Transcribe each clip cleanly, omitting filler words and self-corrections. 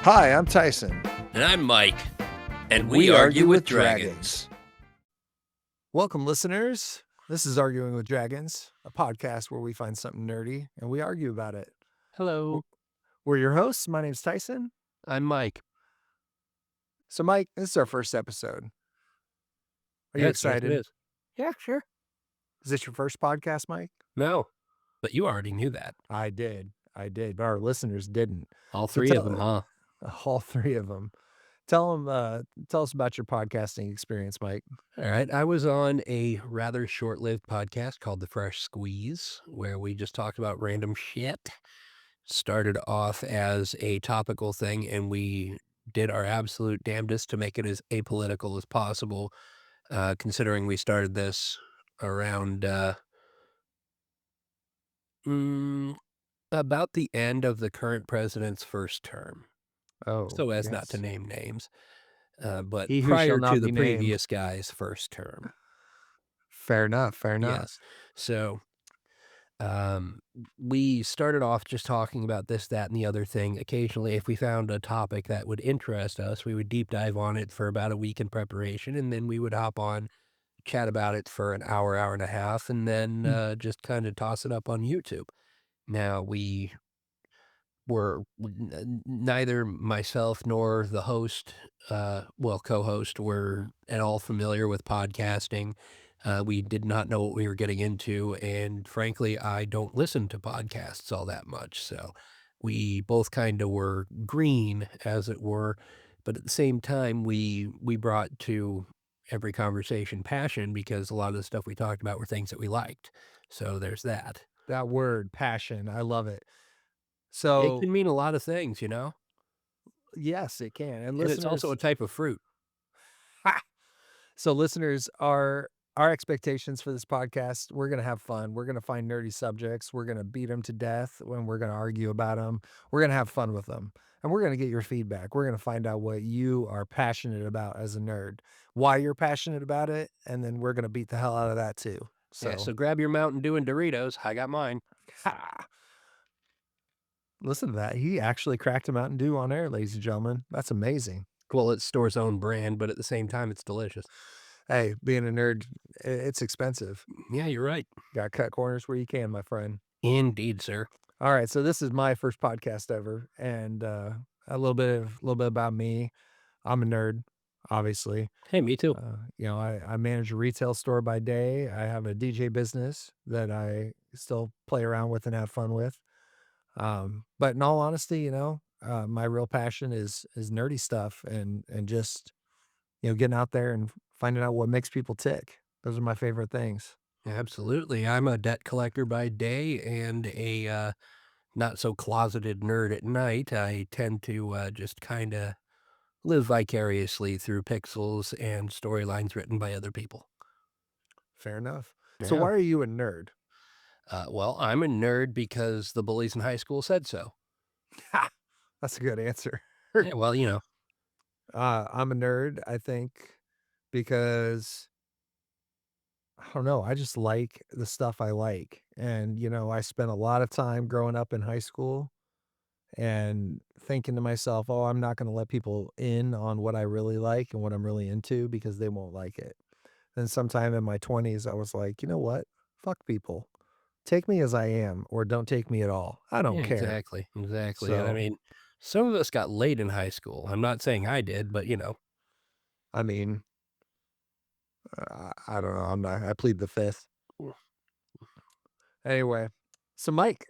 Hi, I'm Tyson. And I'm Mike. And we argue with dragons. Welcome, listeners. This is Arguing with Dragons, a podcast where we find something nerdy and we argue about it. Hello. We're your hosts. My name's Tyson. I'm Mike. So, Mike, this is our first episode. Are you excited? It is. Yeah, sure. Is this your first podcast, Mike? No, but you already knew that. I did, but our listeners didn't. All three of them, huh? All three of them. Tell us about your podcasting experience, Mike. All right. I was on a rather short-lived podcast called The Fresh Squeeze, where we just talked about random shit. Started off as a topical thing, and we did our absolute damnedest to make it as apolitical as possible, considering we started this around about the end of the current president's first term. Oh, so as not to name names, but He who prior shall not to the be previous guy's first term. Fair enough. Yes. So we started off just talking about this, that, and the other thing. Occasionally, if we found a topic that would interest us, we would deep dive on it for about a week in preparation, and then we would hop on, chat about it for an hour, hour and a half, and then just kind of toss it up on YouTube. Now, we were neither myself nor the host, co-host, were at all familiar with podcasting. We did not know what we were getting into, and frankly, I don't listen to podcasts all that much. So we both kind of were green, as it were, but at the same time, we brought to every conversation passion, because a lot of the stuff we talked about were things that we liked. So there's that. That word, passion, I love it. It So can mean a lot of things, you know? yes, it can. And And listeners, it's also a type of fruit. so listeners, our expectations for this podcast, we're going to have fun. We're going to find nerdy subjects. We're going to beat them to death when we're going to argue about them. We're going to have fun with them. And we're going to get your feedback. We're going to find out what you are passionate about as a nerd, why you're passionate about it, and then we're going to beat the hell out of that too. So grab your Mountain Dew and Doritos. I got mine. Ha! Listen to that. He actually cracked a Mountain Dew on air, ladies and gentlemen. That's amazing. Well, it's store's own brand, but at the same time, it's delicious. Hey, being a nerd, it's expensive. Yeah, you're right. Got to cut corners where you can, my friend. Indeed, sir. All right, so this is my first podcast ever, and a little bit about me. I'm a nerd, obviously. Hey, me too. I manage a retail store by day. I have a DJ business that I still play around with and have fun with. But in all honesty, my real passion is nerdy stuff and just, getting out there and finding out what makes people tick. Those are my favorite things. Absolutely. I'm a debt collector by day and a not so closeted nerd at night. I tend to just kind of live vicariously through pixels and storylines written by other people. Fair enough. So why are you a nerd? Well, I'm a nerd because the bullies in high school said so. Ha! That's a good answer. Yeah, well, you know. I'm a nerd, I think, because I don't know, I just like the stuff I like. And, I spent a lot of time growing up in high school and thinking to myself, oh, I'm not going to let people in on what I really like and what I'm really into because they won't like it. Then sometime in my 20s, I was like, you know what? Fuck people. Take me as I am or don't take me at all. I don't care. Exactly. So, I mean, some of us got laid in high school. I'm not saying I did, but I mean, I don't know. I plead the fifth. Anyway, so Mike,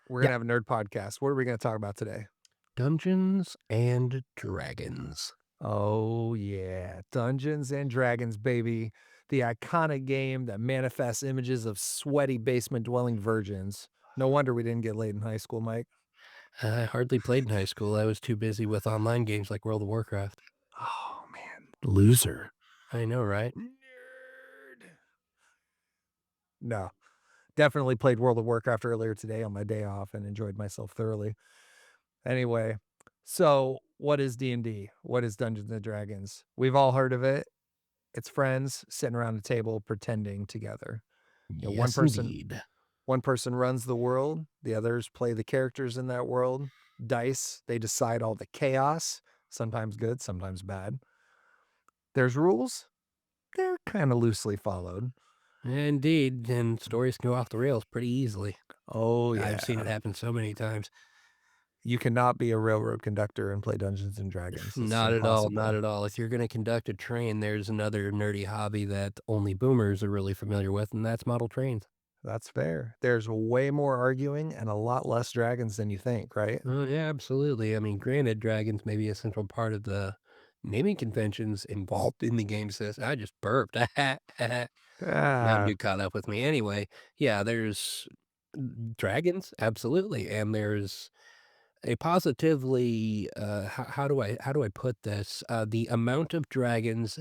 we're going to have a nerd podcast. What are we going to talk about today? Dungeons and Dragons. Oh, yeah. Dungeons and Dragons, baby. The iconic game that manifests images of sweaty basement-dwelling virgins. No wonder we didn't get laid in high school, Mike. I hardly played in high school. I was too busy with online games like World of Warcraft. Oh, man. Loser. I know, right? Nerd. No. Definitely played World of Warcraft earlier today on my day off and enjoyed myself thoroughly. Anyway, so what is D&D? What is Dungeons and Dragons? We've all heard of it. It's friends sitting around a table pretending together. Yes, indeed. One person runs the world. The others play the characters in that world. Dice, they decide all the chaos, sometimes good, sometimes bad. There's rules, they're kinda loosely followed. Indeed, and stories can go off the rails pretty easily. Oh, I've seen it yeah. happen so many times. You cannot be a railroad conductor and play Dungeons& and Dragons, it's Not at all, not impossible. at all. If you're gonna conduct a train, there's another nerdy hobby that only boomers are really familiar with, and that's model trains. That's fair. There's way more arguing and a lot less dragons than you think, right? Oh, yeah, absolutely. I mean, granted, dragons may be a central part of the naming conventions involved in the game system. I just burped. Not Ah, too caught up with me. Anyway, yeah, there's dragons, absolutely, and there's a positively, how do I put this? The amount of dragons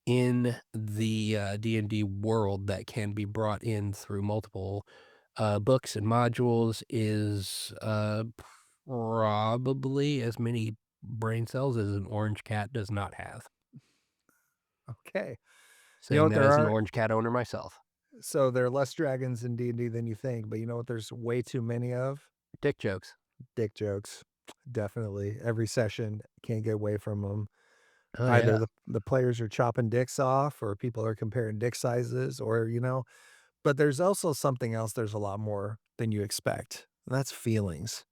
in the, D&D world that can be brought in through multiple, books and modules is, probably as many brain cells as an orange cat does not have. okay. You know Saying what that there as an are? orange cat owner myself. So there are less dragons in D&D than you think, but you know what there's way too many of? Dick jokes. Dick jokes. Definitely. Every session, can't get away from them. Oh, Either yeah. the players are chopping dicks off or people are comparing dick sizes or, but there's also something else there's a lot more than you expect, and that's feelings.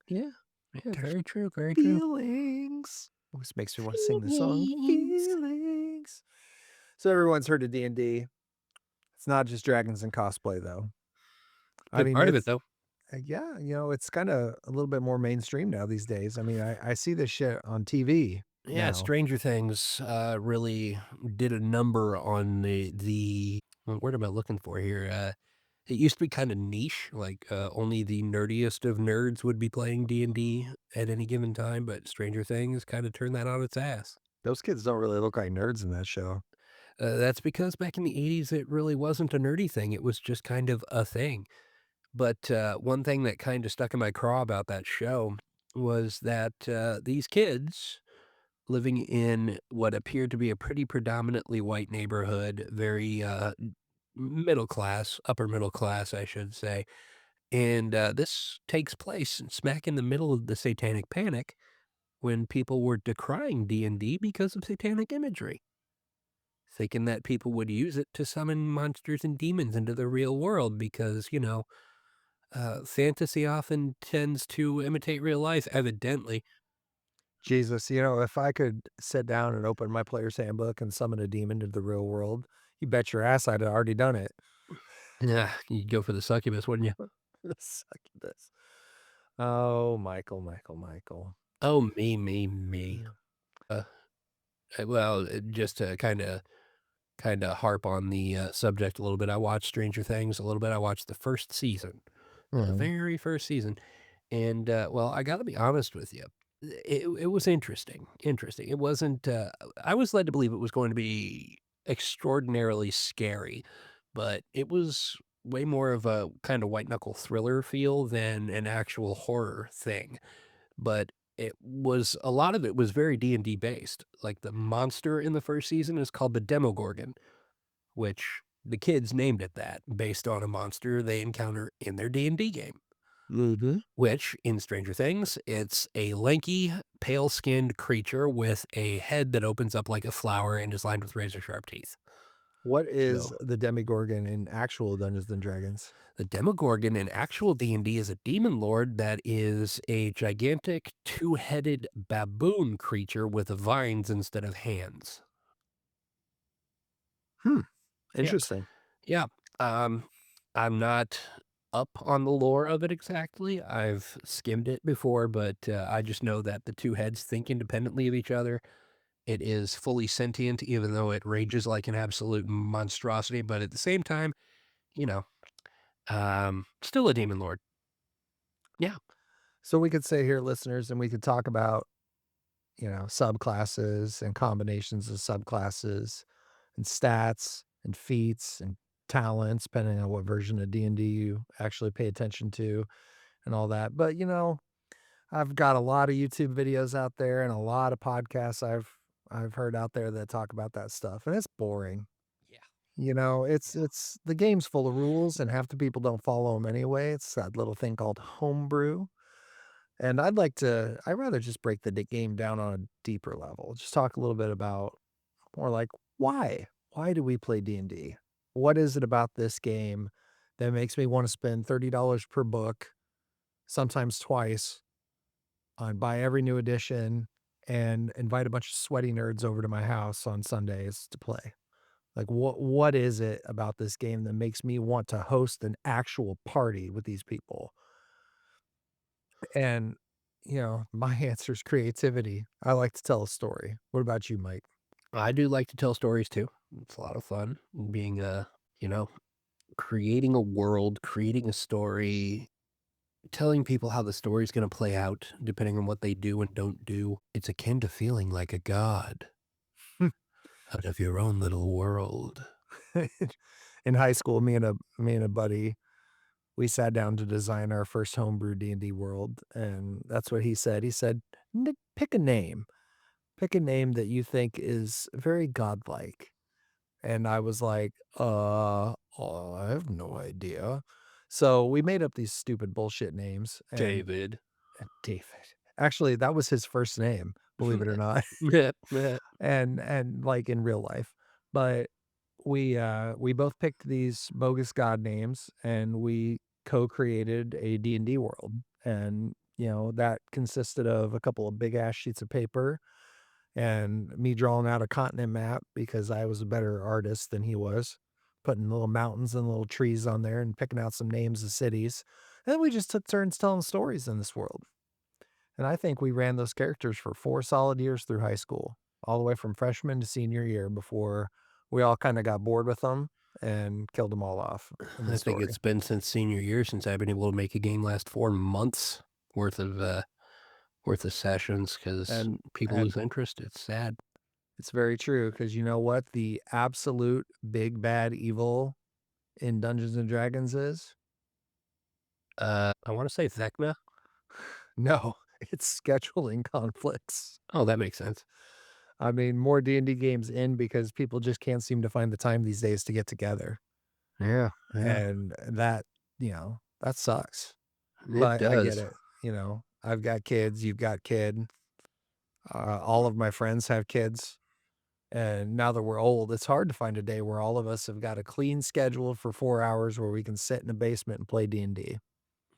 Yeah. Yeah, There's very true, very true. feelings. Always makes me wanna sing the song, Feelings. "Feelings." So everyone's heard of D&D. It's not just dragons and cosplay, though. I Big mean, part of it, it's though. yeah, it's kinda a little bit more mainstream now these days. I mean, I see this shit on TV Yeah, now. Stranger Things, really did a number on the what word am I looking for here? It used to be kinda niche, like, only the nerdiest of nerds would be playing D&D at any given time, but Stranger Things kinda turned that on its ass. Those kids don't really look like nerds in that show. That's because back in the '80s, it really wasn't a nerdy thing, it was just kind of a thing. But, one thing that kinda stuck in my craw about that show was that, these kids living in what appeared to be a pretty predominantly white neighborhood, very, middle class, upper middle class, I should say, and, this takes place smack in the middle of the Satanic Panic when people were decrying D&D because of satanic imagery, thinking that people would use it to summon monsters and demons into the real world because, fantasy often tends to imitate real life, evidently. Jesus, if I could sit down and open my player's handbook and summon a demon to the real world, you bet your ass I'd already done it. Yeah, you'd go for the succubus, wouldn't you? Succubus. Oh, Michael, Michael, Michael. Oh, me. Mm. Uh, well, just to kinda harp on the, subject a little bit, I watched Stranger Things a little bit. I watched the 1st season, the Mhm. very 1st season, and, well, I gotta be honest with you. It was interesting. It wasn't, I was led to believe it was going to be extraordinarily scary, but it was way more of a kinda white knuckle thriller feel than an actual horror thing. But it was a lot of it was very D&D based. Like, the monster in the 1st season is called the Demogorgon, which the kids named it that based on a monster they encounter in their D&D game, Mhm. which, in Stranger Things, it's a lanky, pale-skinned creature with a head that opens up like a flower and is lined with razor-sharp teeth. What is So, the Demigorgon in actual Dungeons& and Dragons? the Demogorgon in actual D&D is a demon lord that is a gigantic, two-headed baboon creature with vines instead of hands. Hmm, Yeah. interesting. Yeah. Um, I'm not up on the lore of it exactly. I've skimmed it before, but I just know that the two heads think independently of each other. It is fully sentient, even though it rages like an absolute monstrosity. But at the same time, you know, still a demon lord. Yeah. So we could say here, listeners, and we could talk about, subclasses and combinations of subclasses and stats and feats and talents, depending on what version of D&D you actually pay attention to and all that. But, I've got a lot of YouTube videos out there and a lot of podcasts I've heard out there that talk about that stuff, and it's boring. Yeah. Yeah. It's the game's full of rules, and half the people don't follow them anyway. It's that little thing called homebrew, And I'd rather just break the game down on a deeper level. Just talk a little bit about more like why? Why do we play D&D? What is it about this game that makes me want to spend $30 per book, sometimes twice, on buy every new edition and invite a bunch of sweaty nerds over to my house on Sundays to play? Like what is it about this game that makes me want to host an actual party with these people? And, my answer is creativity. I like to tell a story. What about you, Mike? I do like to tell stories too. It's a lot of fun being you know, creating a world, creating a story, telling people how the story's gonna play out depending on what they do and don't do. It's akin to feeling like a god out of your own little world. In high school, me and a buddy, we sat down to design our first homebrew D&D world, and that's what he said. He said, Pick a name. Pick a name that you think is very godlike." And I was like, I have no idea." So we made up these stupid bullshit names, and David. David. Actually, that was his first name, believe it or not, Meh, meh. and, like, in real life. But we both picked these bogus god names, and we co-created a D&D world, and, that consisted of a couple of big ass sheets of paper and me drawing out a continent map because I was a better artist than he was, putting little mountains and little trees on there and picking out some names of cities. And then we just took turns telling stories in this world. And I think we ran those characters for 4 solid years through high school, all the way from freshman to senior year before we all kinda got bored with them and killed them all off in the I think story. it's been since senior year since I've been able to make a game last 4 months worth of sessions because And people and lose interest. It's sad. it's very true because you know what the absolute big bad evil in Dungeons& and Dragons is? I wanna say Vecna. No, it's scheduling conflicts. Oh, that makes sense. I mean, more D&D games in because people just can't seem to find the time these days to get together, Yeah, yeah. and that, that sucks, It but I get does. it, I've got kids, you've got kid, all of my friends have kids, and now that we're old, it's hard to find a day where all of us have got a clean schedule for 4 hours where we can sit in a basement and play D&D.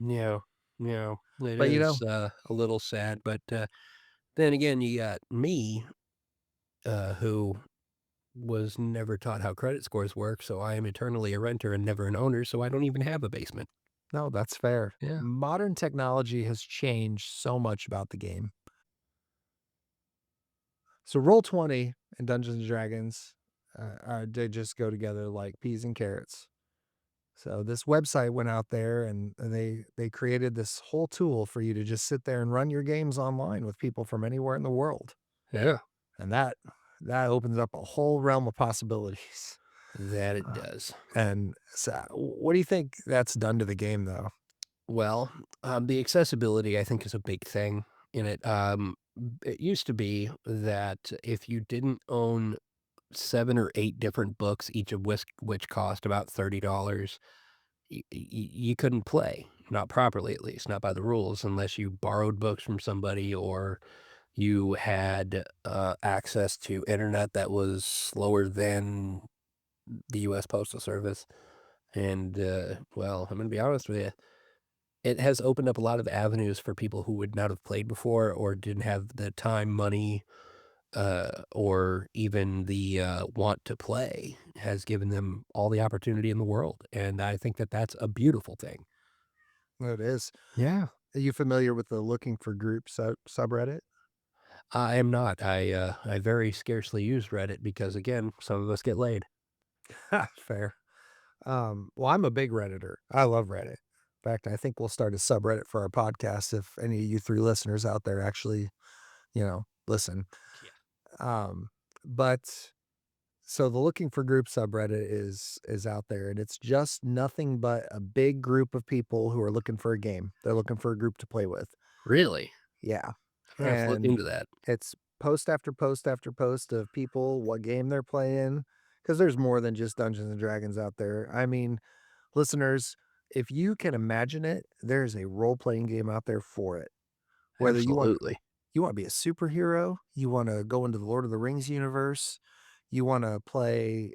Yeah, yeah. It But, is, a little sad, but, then again, you got me, who was never taught how credit scores work, so I am eternally a renter and never an owner, so I don't even have a basement. no, that's fair. Yeah. Modern technology has changed so much about the game. So Roll20 and Dungeons& and Dragons, they just go together like peas and carrots. So this website went out there and they created this whole tool for you to just sit there and run your games online with people from anywhere in the world. Yeah. And that opens up a whole realm of possibilities. That it Uh, does. and so what do you think that's done to the game though? Well, the accessibility, I think, is a big thing in it. It used to be that if you didn't own 7 or 8 different books, each of which cost about $30, you couldn't play, not properly at least, not by the rules, unless you borrowed books from somebody or you had, access to internet that was slower than the US Postal Service, and, well, I'm gonna be honest with you, it has opened up a lot of avenues for people who would not have played before or didn't have the time, money, or even the, want to play, has given them all the opportunity in the world, and I think that that's a beautiful thing. It is. Yeah. Are you familiar with the looking for groups subreddit? I am not. I very scarcely use Reddit because, again, some of us get laid. Fair. Well, I'm a big Redditor. I love Reddit. In fact, I think we'll start a subreddit for our podcast if any of you 3 listeners out there actually, listen. Yeah. Um, but so the looking for group subreddit is out there and it's just nothing but a big group of people who are looking for a game. They're looking for a group to play with. Really? Yeah. I'm gonna have to look And into that. it's post after post after post of people, what game they're playing, because there's more than just Dungeons and Dragons out there. I mean, listeners, if you can imagine it, there's a role playing game out there for it. Whether Absolutely. you wanna be a superhero, you wanna go into the Lord of the Rings universe, you wanna play,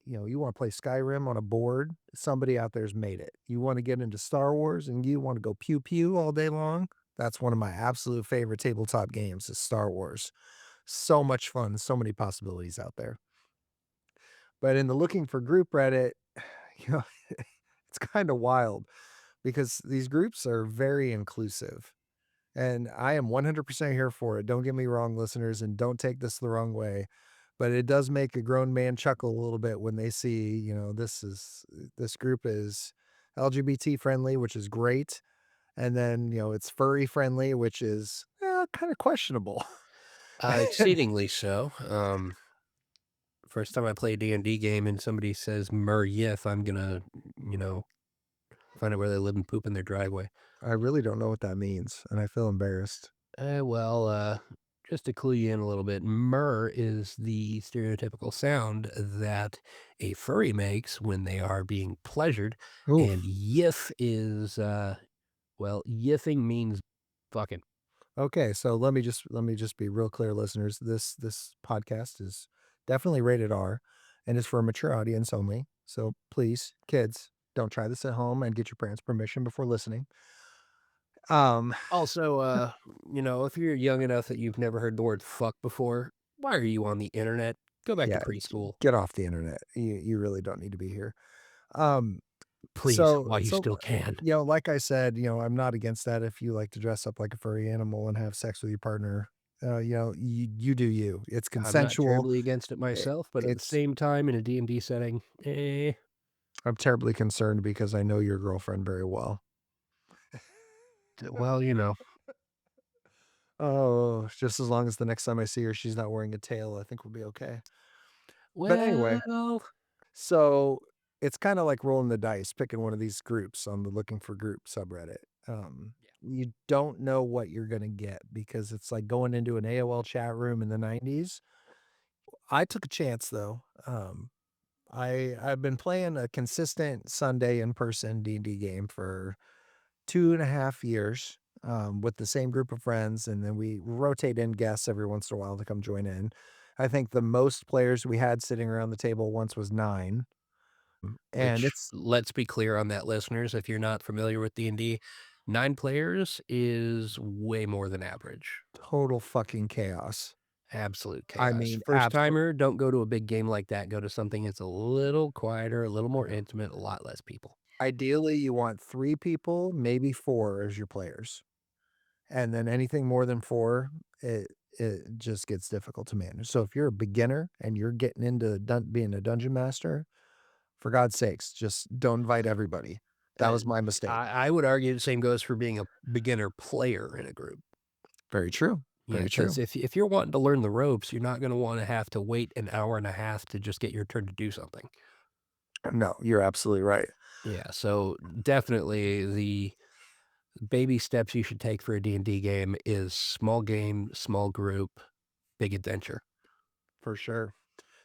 you wanna play Skyrim on a board, somebody out there's made it. You wanna get into Star Wars and you wanna go pew pew all day long, that's one of my absolute favorite tabletop games is Star Wars. So much fun, so many possibilities out there. But in the looking for group Reddit, you know, it's kinda wild because these groups are very inclusive. And I am 100% here for it. Don't get me wrong, listeners, and don't take this the wrong way. But it does make a grown man chuckle a little bit when they see, this group is LGBT friendly, which is great. And then, it's furry friendly, which is kind of questionable. And Exceedingly so. First time I play a D&D game and somebody says "mer yith," I'm gonna, you know, find out where they live and poop in their driveway. I really don't know what that means, and I feel embarrassed. Well, just to clue you in a little bit, "mer" is the stereotypical sound that a furry makes when they are being pleasured, and Oof. "yith" is, well, yithing means fucking. Okay, so let me just be real clear, listeners. This podcast is definitely rated R and is for a mature audience only. So please, kids, don't try this at home and get your parents' permission before listening. Um, Also, if you're young enough that you've never heard the word "fuck" before, why are you on the internet? Go back to yeah, preschool, get off the internet. You really don't need to be here. Um, please, so while you so still can. like I said, I'm not against that if you like to dress up like a furry animal and have sex with your partner. You do you. It's I'm not consensual. terribly against it It, myself, but at the it's same time, in a D&D setting, I'm terribly concerned because I know your girlfriend very well. well, Oh, just as long as the next time I see her, she's not wearing a tail, I think we'll be okay. But anyway, well, so it's kinda like rolling the dice, picking one of these groups on the looking for group subreddit. You don't know what you're gonna get because it's like going into an AOL chat room in the '90s. I took a chance though. I've been playing a consistent Sunday in-person D&D game for 2.5 years, with the same group of friends, and then we rotate in guests every once in a while to come join in. I think the most players we had sitting around the table once was 9, and which it's let's be clear on that, listeners, if you're not familiar with D&D, 9 players is way more than average. total fucking chaos. Absolute I chaos. mean, First timer, don't go to a big game like that. Go to something that's a little quieter, a little more intimate, a lot less people. ideally, you want 3 people, maybe 4 as your players, and then anything more than 4, it just gets difficult to manage. So if you're a beginner and you're getting into being a dungeon master, for God's sakes, just don't invite everybody. That Uh, was my mistake. I would argue the same goes for being a beginner player in a group. Very true. Yeah, Very because true. if you're wanting to learn the ropes, you're not going to want to have to wait an hour and a half to just get your turn to do something. No, you're absolutely right. Yeah, so definitely the baby steps you should take for a D&D game is small game, small group, big adventure. For sure.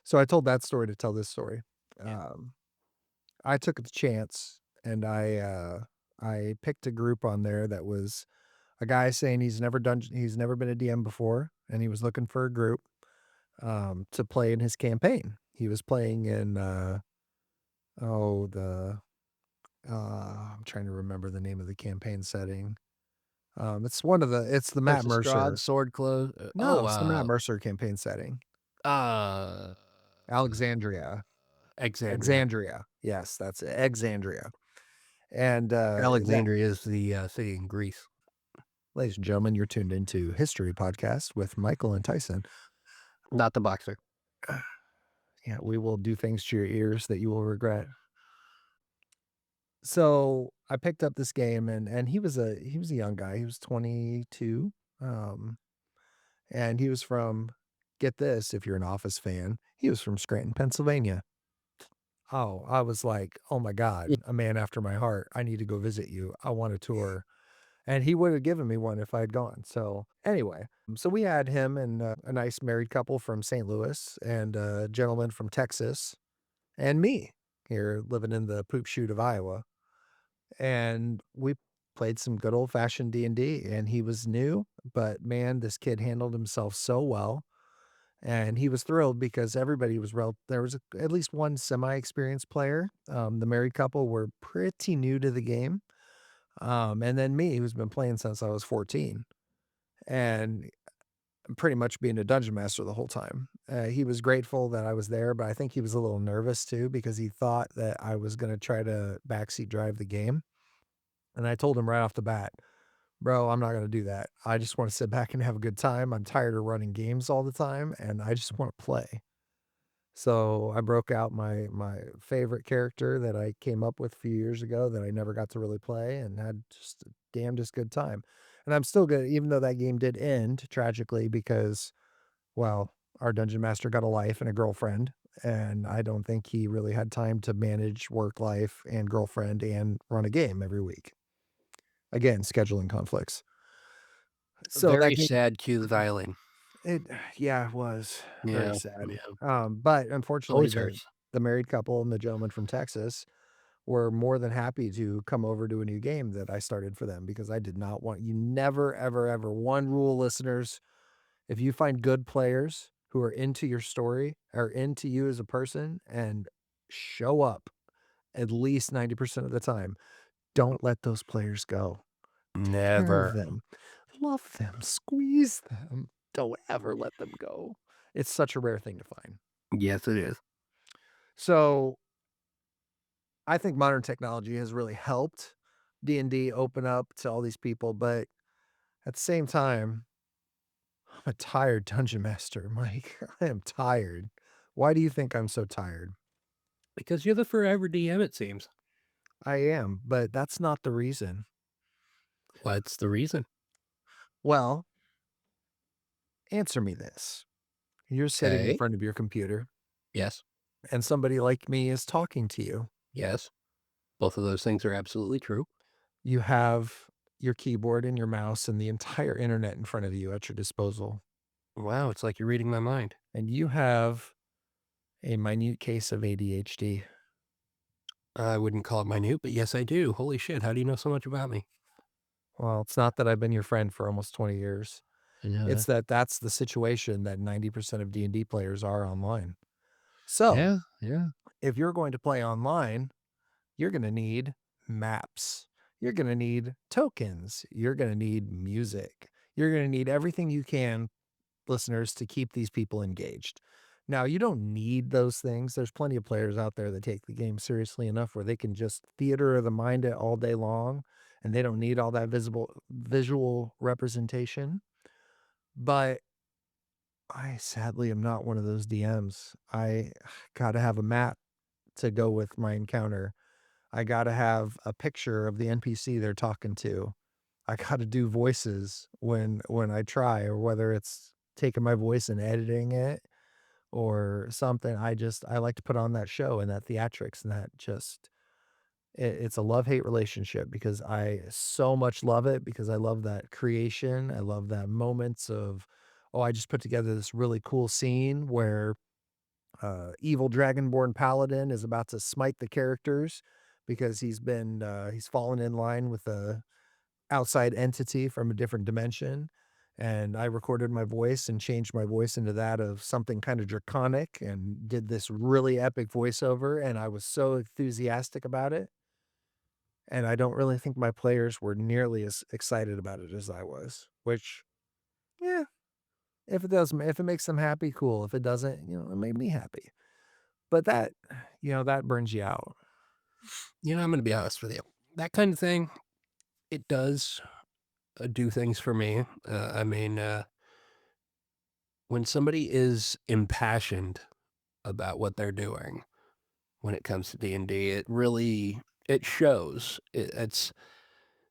So I told that story to tell this story. Yeah. Um, I took the chance and I picked a group on there that was a guy saying he's never been a DM before and he was looking for a group to play in his campaign. He was playing in oh the I'm trying to remember the name of the campaign setting. It's the Matt Curse of Strahd, Mercer. Sword Close. No, it's the Matt Mercer campaign setting. Uh, Alexandria. Exandria. Exandria. Yes, that's it. Exandria. And that Alexandria is the city in Greece, ladies and gentlemen, you're tuned into History Podcast with Michael and Tyson. not the boxer. Yeah, we will do things to your ears that you will regret. So I picked up this game and he was a young guy. He was 22. Um, and he was from, get this, if you're an Office fan, he was from Scranton, Pennsylvania. Oh, I was like, "Oh my Yeah. god, a man after my heart. I need to go visit you. I want a tour." And he would have given me one if I had gone. So, anyway, so we had him and a nice married couple from St. Louis and a gentleman from Texas and me here living in the poop chute of Iowa. And we played some good old fashioned D&D, and he was new, but man, this kid handled himself so well. And he was thrilled because everybody was there was at least one semi-experienced player. The married couple were pretty new to the game. And then me, who's been playing since I was 14 and pretty much being a dungeon master the whole time. He was grateful that I was there, but I think he was a little nervous too because he thought that I was going to try to backseat drive the game. And I told him right off the bat, bro, I'm not going to do that. I just want to sit back and have a good time. I'm tired of running games all the time and I just want to play. So I broke out my favorite character that I came up with a few years ago that I never got to really play and had just a damnedest good time. And I'm still good, even though that game did end tragically because, well, our dungeon master got a life and a girlfriend, and I don't think he really had time to manage work life and girlfriend and run a game every week. Again, scheduling conflicts. A So that very game, sad cue the violin. it yeah, it was very Yeah, sad. yeah. But unfortunately, Always the hurts. the married couple and the gentleman from Texas were more than happy to come over to a new game that I started for them because I did not want you never, ever, ever one rule, listeners, if you find good players who are into your story or into you as a person and show up at least 90% of the time, don't let those players go. Take care of Never. them, love them, squeeze them. Don't ever let them go. It's such a rare thing to find. Yes, it is. So I think modern technology has really helped D&D open up to all these people, but at the same time, I'm a tired dungeon master, Mike. I am tired. Why do you think I'm so tired? Because you're the forever DM, it seems. I am, but that's not the reason. What's the reason? Well, answer me this. You're sitting in Okay. front of your computer Yes. and somebody like me is talking to you. Yes. Both of those things are absolutely true. You have your keyboard and your mouse and the entire internet in front of you at your disposal. Wow, it's like you're reading my mind. And you have a minute case of ADHD. I wouldn't call it minute, but yes, I do. Holy shit, how do you know so much about me? Well, it's not that I've been your friend for almost 20 years. Yeah. It's that that's the situation that 90% of D&D players are online. So, Yeah, yeah. if you're going to play online, you're going to need maps. You're going to need tokens. You're going to need music. You're going to need everything you can, listeners, to keep these people engaged. Now, you don't need those things. There's plenty of players out there that take the game seriously enough where they can just theater of the mind it all day long and they don't need all that visible visual representation. But I sadly am not one of those DMs. I got to have a map to go with my encounter. I got to have a picture of the NPC they're talking to. I got to do voices when I try, or whether it's taking my voice and editing it or something. I like to put on that show and that theatrics and that just it's a love-hate relationship because I so much love it because I love that creation. I love that moments of, oh, I just put together this really cool scene where evil dragonborn paladin is about to smite the characters because he's fallen in line with a outside entity from a different dimension. And I recorded my voice and changed my voice into that of something kind of draconic and did this really epic voiceover. And I was so enthusiastic about it. And I don't really think my players were nearly as excited about it as I was, which, yeah, if it makes them happy, cool. If it doesn't, it made me happy. But that burns you out. I'm gonna be honest with you. That kind of thing, it does, do things for me. When somebody is impassioned about what they're doing when it comes to D&D, it shows. It's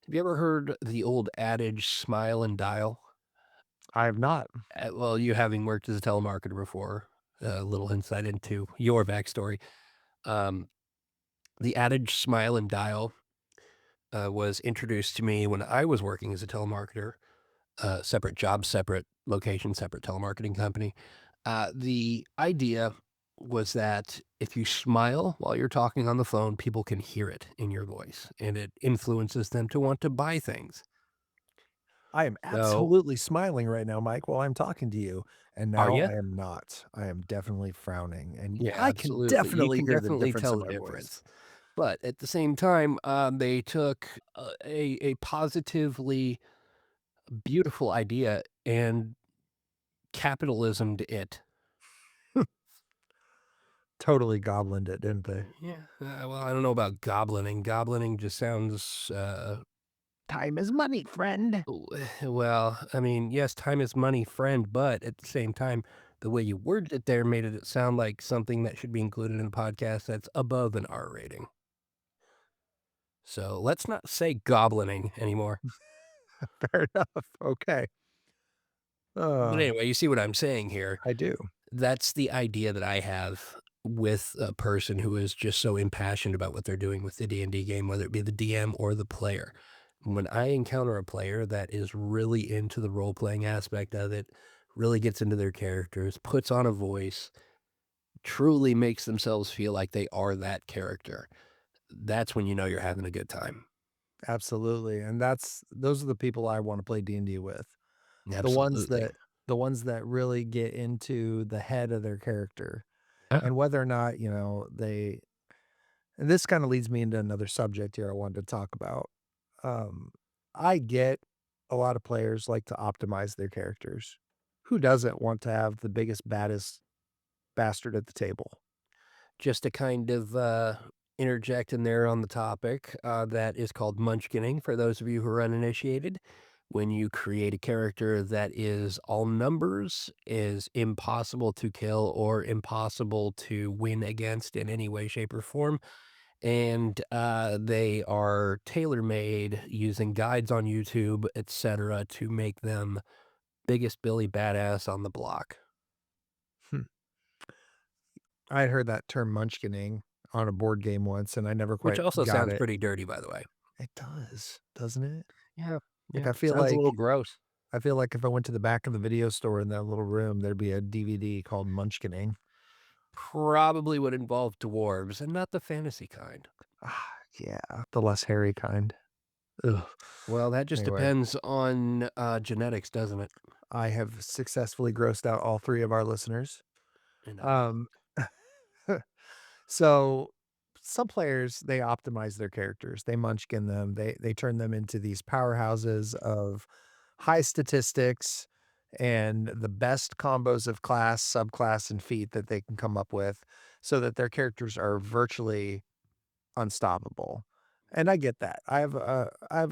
Have you ever heard the old adage, "Smile and dial"? I have not. Well, you having worked as a telemarketer before, a little insight into your backstory. Um, the adage "Smile and dial" was introduced to me when I was working as a telemarketer, separate job, separate location, separate telemarketing company. The idea was that if you smile while you're talking on the phone, people can hear it in your voice, and it influences them to want to buy things. I am So, absolutely smiling right now, Mike, while I'm talking to you, and are now you? I am not. I am definitely frowning, and Yeah, I can absolutely. You definitely can hear the definitely difference tell in the my voice. difference. But at the same time, they took a positively beautiful idea and capitalismed it. Totally goblined it, didn't they? Yeah. Well, I don't know about goblining. Goblining just sounds, Time is money, friend. well, I mean, yes, time is money, friend, but at the same time, the way you worded it there made it sound like something that should be included in a podcast that's above an R rating. So let's not say goblining anymore. Fair enough. Okay. But Uh, anyway, you see what I'm saying here. I do. That's the idea that I have with a person who is just so impassioned about what they're doing with the D&D game, whether it be the DM or the player. When I encounter a player that is really into the role-playing aspect of it, really gets into their characters, puts on a voice, truly makes themselves feel like they are that character, that's when you know you're having a good time. Absolutely, and those are the people I wanna play D&D with. The ones Absolutely. that the ones that really get into the head of their character, Yeah. and whether or not, they and this kinda leads me into another subject here I wanted to talk about. Um, I get a lot of players like to optimize their characters. Who doesn't want to have the biggest, baddest bastard at the table? Just to kind of, interject in there on the topic, that is called munchkinning for those of you who are uninitiated. When you create a character that is all numbers, is impossible to kill or impossible to win against in any way, shape, or form, and, they are tailor-made using guides on YouTube, etcetera, to make them biggest Billy badass on the block. Hmm. I had heard that term munchkining on a board game once, and I never Which quite also got sounds it. pretty dirty, by the way. It does, doesn't it? Yeah, Like, yeah, sounds a little gross. I feel like if I went to the back of the video store in that little room, there'd be a DVD called Munchkining. Probably would involve dwarves and not the fantasy kind. Yeah, the less hairy kind. Ugh. Well, that just Anyway, depends on, genetics, doesn't it? I have successfully grossed out all 3 of our listeners. Enough. Um, so some players, they optimize their characters. They munchkin them. They turn them into these powerhouses of high statistics and the best combos of class, subclass, and feat that they can come up with so that their characters are virtually unstoppable. And I get that. I have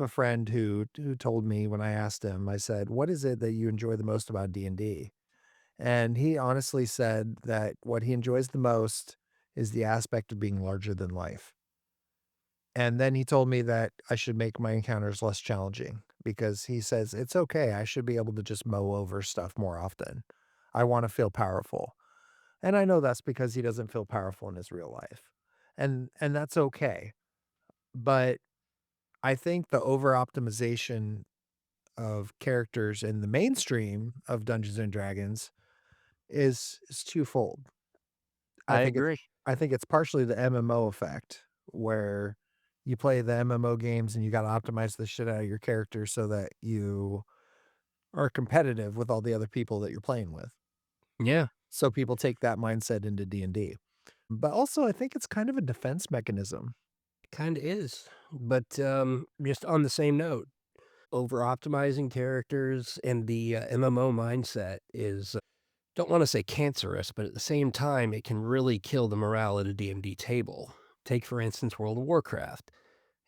a friend who told me when I asked him, I said, "What is it that you enjoy the most about D&D?" And he honestly said that what he enjoys the most is the aspect of being larger than life. And then he told me that I should make my encounters less challenging because he says, "It's okay. I should be able to just mow over stuff more often. I wanna feel powerful." And I know that's because he doesn't feel powerful in his real life. And that's okay. But I think the over optimization of characters in the mainstream of Dungeons and Dragons is twofold. I I think it's agree. I think it's partially the MMO effect where you play the MMO games and you gotta optimize the shit out of your character so that you are competitive with all the other people that you're playing with. Yeah, So people take that mindset into D&D. But also I think it's kind of a defense mechanism. kinda is. But, just on the same note, over-optimizing characters and the, MMO mindset is, don't wanna say cancerous, but at the same time, it can really kill the morale at a D&D table. Take, for instance, World of Warcraft.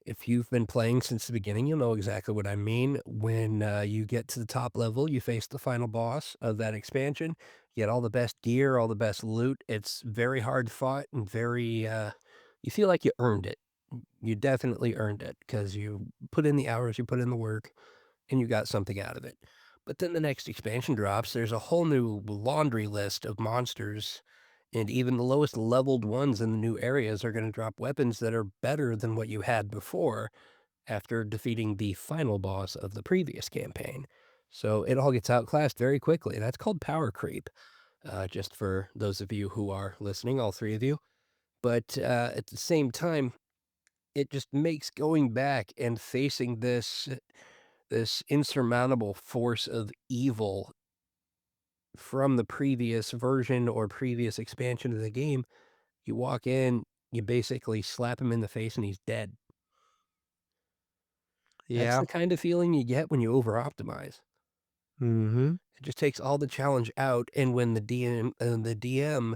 If you've been playing since the beginning, you'll know exactly what I mean. When you get to the top level, you face the final boss of that expansion. You get all the best gear, all the best loot. It's very hard fought and very, you feel like you earned it. You definitely earned it because you put in the hours, you put in the work, and you got something out of it. But then the next expansion drops, there's a whole new laundry list of monsters, and even the lowest leveled ones in the new areas are going to drop weapons that are better than what you had before after defeating the final boss of the previous campaign. So it all gets outclassed very quickly. That's called power creep. just for those of you who are listening, all three of you. But at the same time, it just makes going back and facing this insurmountable force of evil from the previous version or previous expansion of the game. You walk in, you basically slap him in the face and he's dead. That's Yeah. the kind of feeling you get when you over optimize. Mhm. It just takes all the challenge out, and when the DM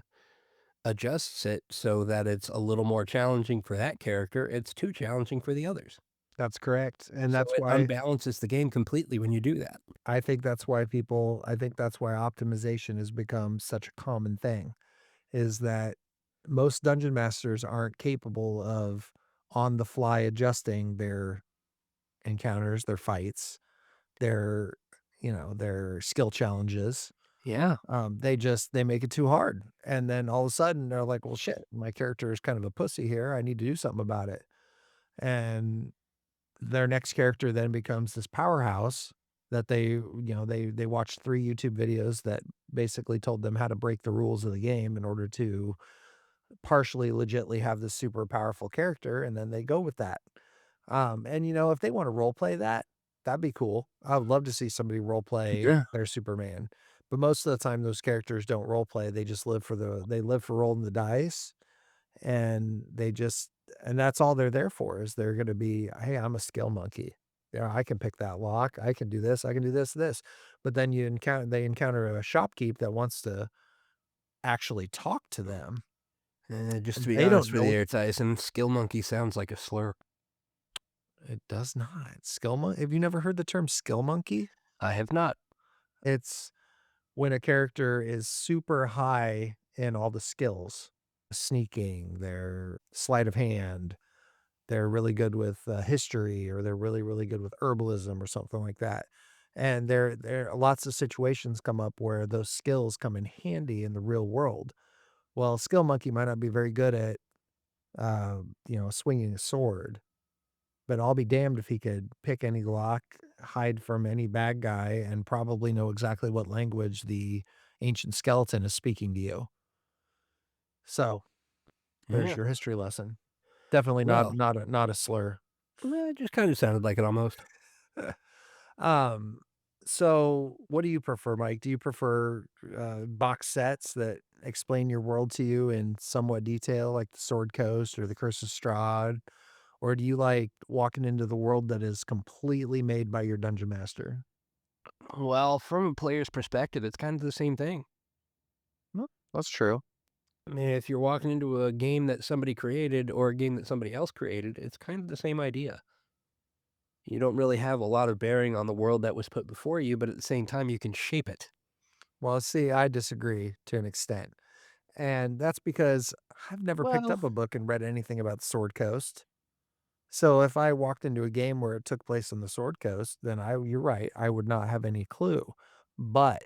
adjusts it so that it's a little more challenging for that character, it's too challenging for the others. That's correct, and So that's it why unbalances the game completely when you do that. I think that's why optimization has become such a common thing, is that most dungeon masters aren't capable of on the fly adjusting their encounters, their fights, their, their skill challenges. Yeah. They make it too hard, and then all of a sudden they're like, "Well, shit, my character is kind of a pussy here. I need to do something about it." And their next character then becomes this powerhouse that they watched 3 YouTube videos that basically told them how to break the rules of the game in order to partially legitly have this super powerful character, and then they go with that. And, if they wanna role play that, that'd be cool. I would love to see somebody role play Yeah. their Superman, but most of the time, those characters don't role play, they live for rolling the dice, and that's all they're there for is they're gonna be, "Hey, I'm a skill monkey. Yeah, I can pick that lock. I can do this. I can do this, this." But then they encounter a shopkeep that wants to actually talk to them, Just to and be they don't honest with know you what there, Tyson, skill monkey sounds like a slur. it does not. Have you never heard the term skill monkey? I have not. It's when a character is super high in all the skills, sneaking, their sleight of hand, they're really good with, history, or they're really, really good with herbalism or something like that. And there lots of situations come up where those skills come in handy in the real world. Well, Skill Monkey might not be very good at, swinging a sword, but I'll be damned if he could pick any lock, hide from any bad guy, and probably know exactly what language the ancient skeleton is speaking to you. So, there's Yeah. your history lesson. Definitely Well, not a slur. it just kind of sounded like it almost. Um, so what do you prefer, Mike? Do you prefer, box sets that explain your world to you in somewhat detail, like the Sword Coast or the Curse of Strahd? Or do you like walking into the world that is completely made by your dungeon master? Well, from a player's perspective, it's kind of the same thing. Well, that's true. I mean, if you're walking into a game that somebody created or a game that somebody else created, it's kind of the same idea. You don't really have a lot of bearing on the world that was put before you, but at the same time, you can shape it. Well, see, I disagree to an extent, and that's because I've never picked Well, up a book and read anything about the Sword Coast. So if I walked into a game where it took place on the Sword Coast, then you're right, I would not have any clue. But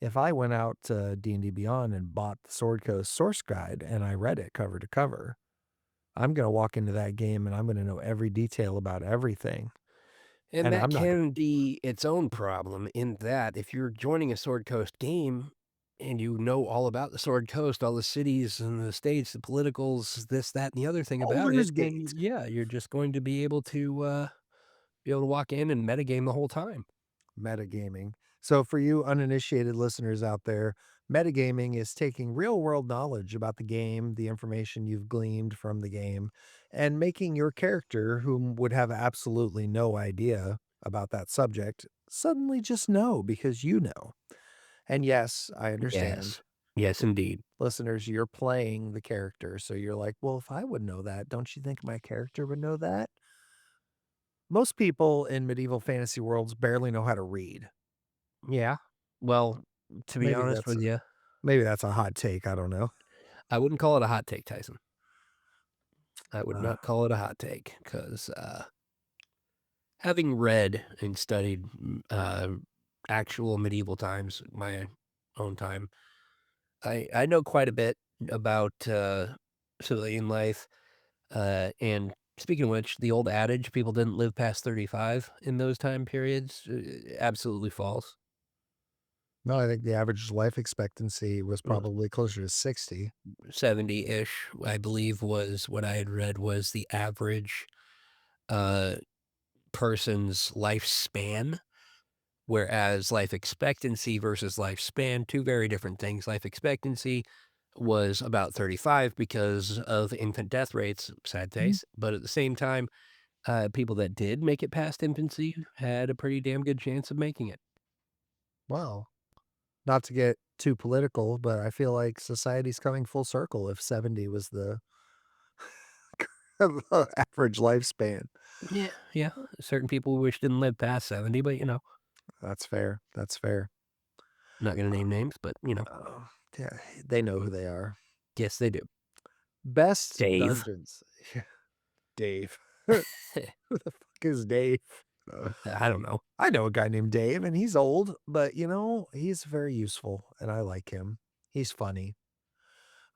if I went out to D&D Beyond and bought the Sword Coast source guide and I read it cover to cover, I'm gonna walk into that game and I'm gonna know every detail about everything, and and that I'm not g can be its own problem in that if you're joining a Sword Coast game and you know all about the Sword Coast, all the cities and the states, the politicals, this, that, and the other thing about Baldur's it, then Gate. yeah, you're just going to be able to walk in and metagame the whole time. Metagaming. So for you uninitiated listeners out there, metagaming is taking real world knowledge about the game, the information you've gleaned from the game, and making your character, whom would have absolutely no idea about that subject, suddenly just know because you know. And yes, I understand. Yes. Yes, indeed. Listeners, you're playing the character. So you're like, well, if I would know that, don't you think my character would know that? Most people in medieval fantasy worlds barely know how to read. Yeah. Well, to be Maybe honest that's with you, Maybe that's a hot take, I don't know. I wouldn't call it a hot take, Tyson. I would Uh, not call it a hot take because having read and studied actual medieval times, my own time, I know quite a bit about civilian life. And speaking of which, the old adage, people didn't live past 35 in those time periods, absolutely false. No, I think the average life expectancy was Was probably closer to 60. 70-ish, I believe, was what I had read was the average, uh, person's lifespan. Whereas life expectancy versus lifespan, 2 very different things. Life expectancy was about 35 because of infant death rates, sad Mhm. face, but at the same time, people that did make it past infancy had a pretty damn good chance of making it. Wow. Not to get too political, but I feel like society's coming full circle if 70 was the average lifespan. Yeah, yeah, certain people wish didn't live past 70, but, That's fair. That's fair. not gonna name names, but, Oh, yeah, they know who they are. yes, they do. Best Dave. dungeons. Dave. Who the fuck is Dave? I don't know. I know a guy named Dave, and he's old, but, he's very useful, and I like him. He's funny.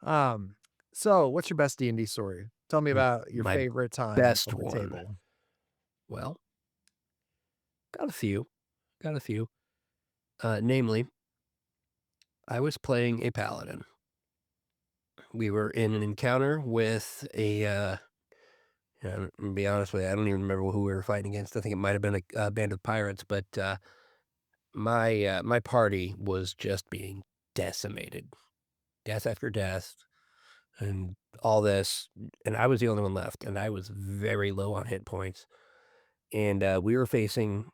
Um, so what's your best D&D story? Tell me M about your my favorite time best at the one. table. Well, got a few, got a few. Namely, I was playing a paladin. We were in an encounter with to be honest with you, I don't even remember who we were fighting against. I think it might have been a band of pirates, but my party was just being decimated, death after death, and all this. And I was the only one left, and I was very low on hit points. And we were facing.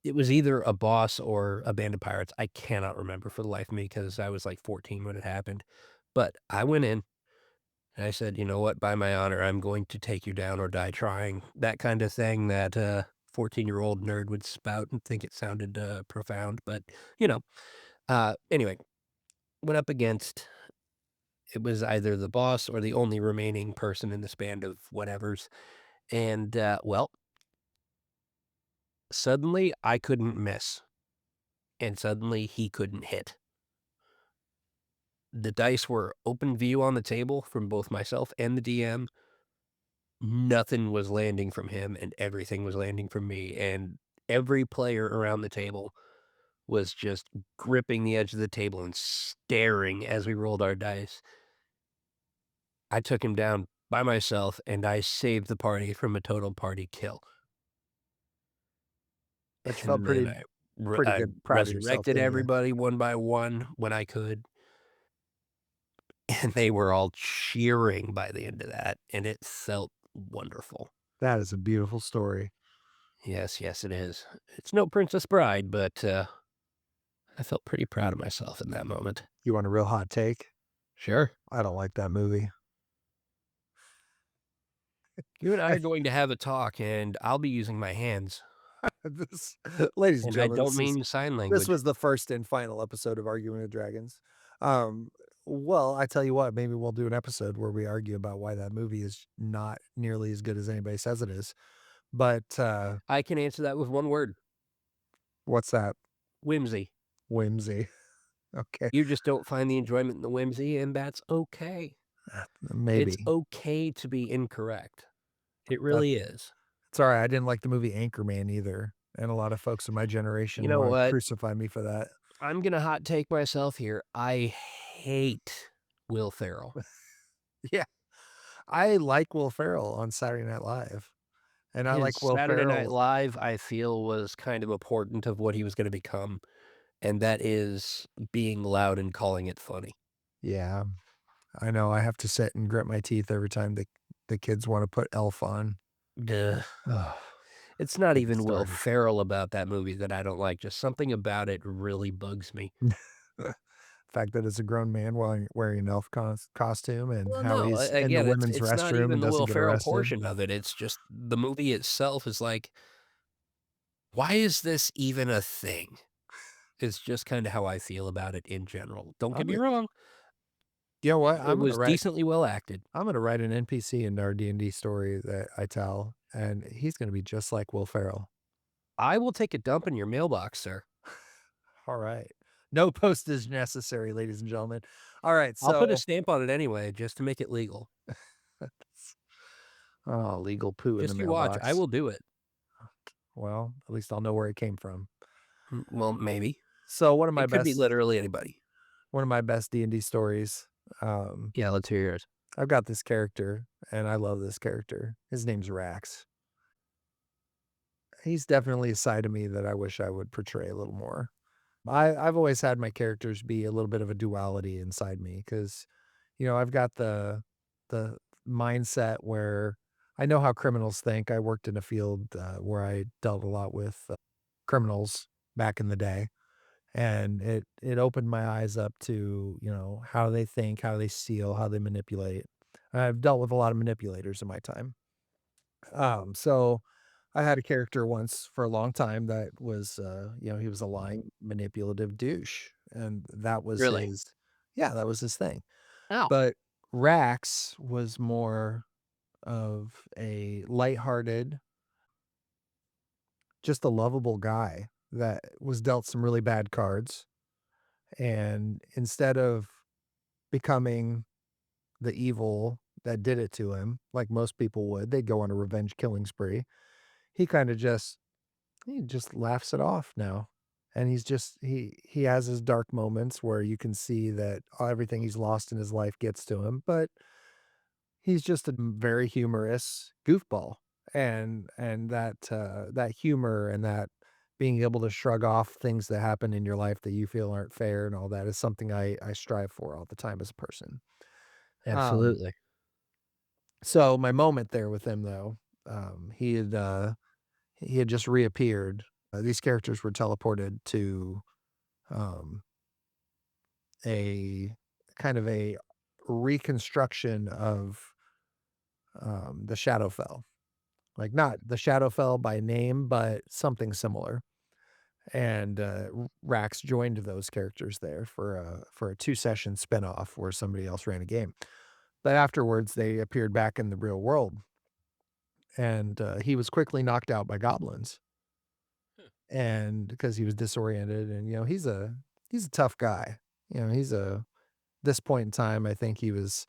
It was either a boss or a band of pirates. I cannot remember for the life of me because I was like 14 when it happened. But I went in. And I said, "You know what? By my honor, I'm going to take you down or die trying." That kind of thing that 14-year-old nerd would spout and think it sounded profound. But, you know, anyway, went up against it was either the boss or the only remaining person in this band of whatevers. And, well, suddenly I couldn't miss. And suddenly he couldn't hit. The dice were open view on the table from both myself and the DM. Nothing was landing from him and everything was landing from me, and every player around the table was just gripping the edge of the table and staring as we rolled our dice. I took him down by myself, and I saved the party from a total party kill, But you felt and then pretty pretty I good proud of yourself, resurrected didn't you? everybody one by one when I could, and they were all cheering by the end of that, and it felt wonderful. That is a beautiful story. Yes, yes, it is. It's no Princess Bride, but, I felt pretty proud of myself in that moment. You want a real hot take? Sure. I don't like that movie. You and I I are going to have a talk, and I'll be using my hands, this ladies and and I gentlemen, don't mean sign this language. was the first and final episode of Arguing with Dragons. Um, well, I tell you what, maybe we'll do an episode where we argue about why that movie is not nearly as good as anybody says it is. But, I can answer that with one word, what's that? whimsy. Whimsy. Okay, You just don't find the enjoyment in the whimsy, and that's okay. It's maybe. okay to be incorrect. It That's really is. alright, I didn't like the movie Anchorman either, and a lot of folks in my You generation know wanna what? crucify me for that. I'm gonna hot take myself here. I hate Will Ferrell. Yeah, I like Will Ferrell on Saturday Night Live, and I His like Will Saturday Night Ferrell. Live, I feel, was kind of a portent of what he was gonna become, and that is being loud and calling it funny. Yeah, I know, I have to sit and grit my teeth every time the kids wanna put Elf on. Duh. Ugh, It's not get me even Will started. Ferrell about that movie that I don't like, just something about it really bugs me. The fact that it's a grown man wearing an elf costume and Well, how no, he's in the again, it's women's it's not restroom even and the doesn't Will get Ferrell arrested. portion of it, it's just the movie itself is like, "Why is this even a thing?" It's just kinda how I feel about it in general. Don't get I'm me a wrong, You know what? it was decently well acted. I'm gonna write an NPC into our D&D story that I tell, and he's gonna be just like Will Ferrell. I will take a dump in your mailbox, sir. Alright. No postage necessary, ladies and gentlemen. Alright, I'll put a so stamp on it anyway just to make it legal. oh, legal poo in the Just you watch, I mailbox. will do it. Well, at least I'll know where it came from. Well, maybe. So It could be literally anybody. one of my best D&D stories, um, Yeah, let's hear yours. I've got this character, and I love this character. His name's Rax. He's definitely a side of me that I wish I would portray a little more. I've always had my characters be a little bit of a duality inside me because, I've got the mindset where I know how criminals think. I worked in a field, where I dealt a lot with, criminals back in the day, and it opened my eyes up to, how they think, how they steal, how they manipulate. I've dealt with a lot of manipulators in my time. So I had a character once for a long time that was, he was a lying, manipulative douche, and that was Really? his yeah, that was his thing. Oh, But Rax was more of a lighthearted, just a lovable guy that was dealt some really bad cards, and instead of becoming the evil that did it to him, like most people would, they'd go on a revenge killing spree. He kinda just He just laughs it off now, and he has his dark moments where you can see that everything he's lost in his life gets to him, but he's just a very humorous goofball, and that humor and that being able to shrug off things that happen in your life that you feel aren't fair and all that is something I strive for all the time as a person. Um, absolutely. so my moment there with him though, he had just reappeared. These characters were teleported to um, a kind of a reconstruction of the Shadowfell. Like not the Shadowfell by name, but something similar. And Rax joined those characters there for a 2 session spinoff where somebody else ran a game. But afterwards, they appeared back in the real world, and he was quickly knocked out by goblins, and because he was disoriented, and he's a tough guy. He's a this point in time, I think he was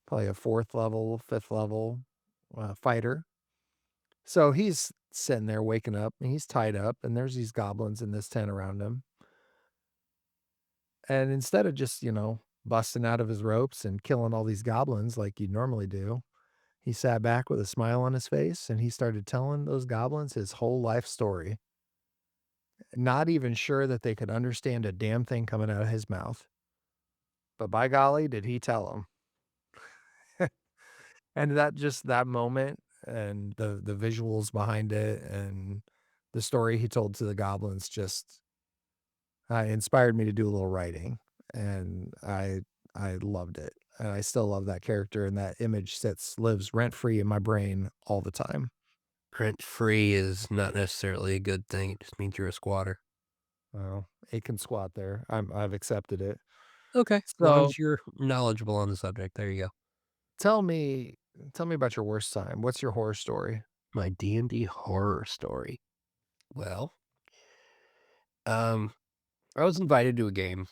probably a 4th level, 5th level, fighter. So he's sitting there waking up, and he's tied up, and there's these goblins in this tent around him. And instead of just, busting out of his ropes and killing all these goblins like you'd normally do, he sat back with a smile on his face, and he started telling those goblins his whole life story, not even sure that they could understand a damn thing coming out of his mouth. But by golly, did he tell them. And that moment and the visuals behind it and the story he told to the goblins just, inspired me to do a little writing, and I loved it, and I still love that character, and that image lives rent free in my brain all the time. Rent free is not necessarily a good thing. It just means you're a squatter. Well, it can squat there. I've accepted it. Okay. As long So as you're knowledgeable on the subject, there you go. tell me tell me about your worst time. What's your horror story? My D&D horror story. Well, um, I was invited to a game.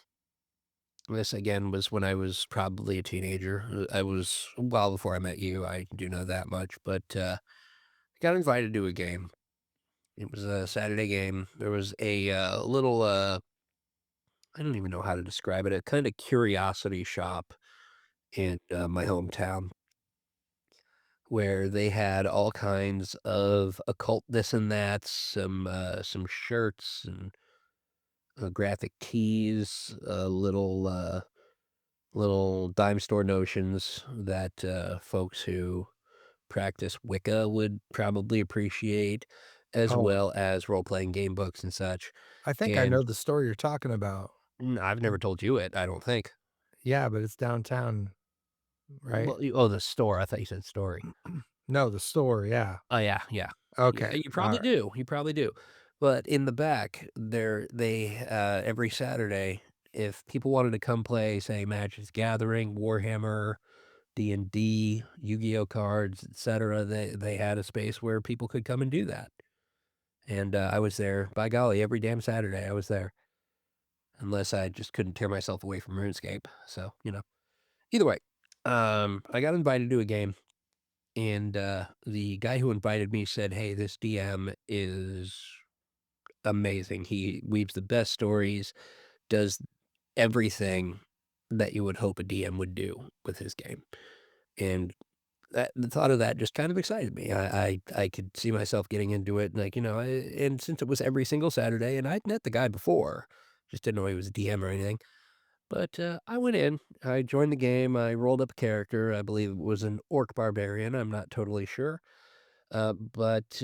This again was when I was probably a teenager. I was well before I met you. I do know that much, but I got invited to a game. It was a Saturday game. There was a little I don't even know how to describe it. A kind of curiosity shop in my hometown where they had all kinds of occult this and that, some shirts and graphic tees, little dime store notions that folks who practice Wicca would probably appreciate, as Oh, well as role playing game books and such. I think I And know the story you're talking about. I've never told you it. I don't think. Yeah, but it's downtown, right? Well, oh, the store. I thought you said story. No, the store, yeah. Oh, yeah, yeah. Yeah, Okay, you probably alright. do, you probably do. But in the back, every Saturday, if people wanted to come play, say, Magic's Gathering, Warhammer, D&D, Yu-Gi-Oh cards, etcetera, they had a space where people could come and do that. And, I was there, by golly, every damn Saturday I was there, unless I just couldn't tear myself away from RuneScape, so, Either way, I got invited to a game. And the guy who invited me said, "Hey, this DM is amazing. He weaves the best stories, does everything that you would hope a DM would do with his game. And the thought of that just kind of excited me. I could see myself getting into it, like, and since it was every single Saturday, and I'd met the guy before, just didn't know he was a DM or anything. But I went in, I joined the game, I rolled up a character. I believe it was an orc barbarian. I'm not totally sure. But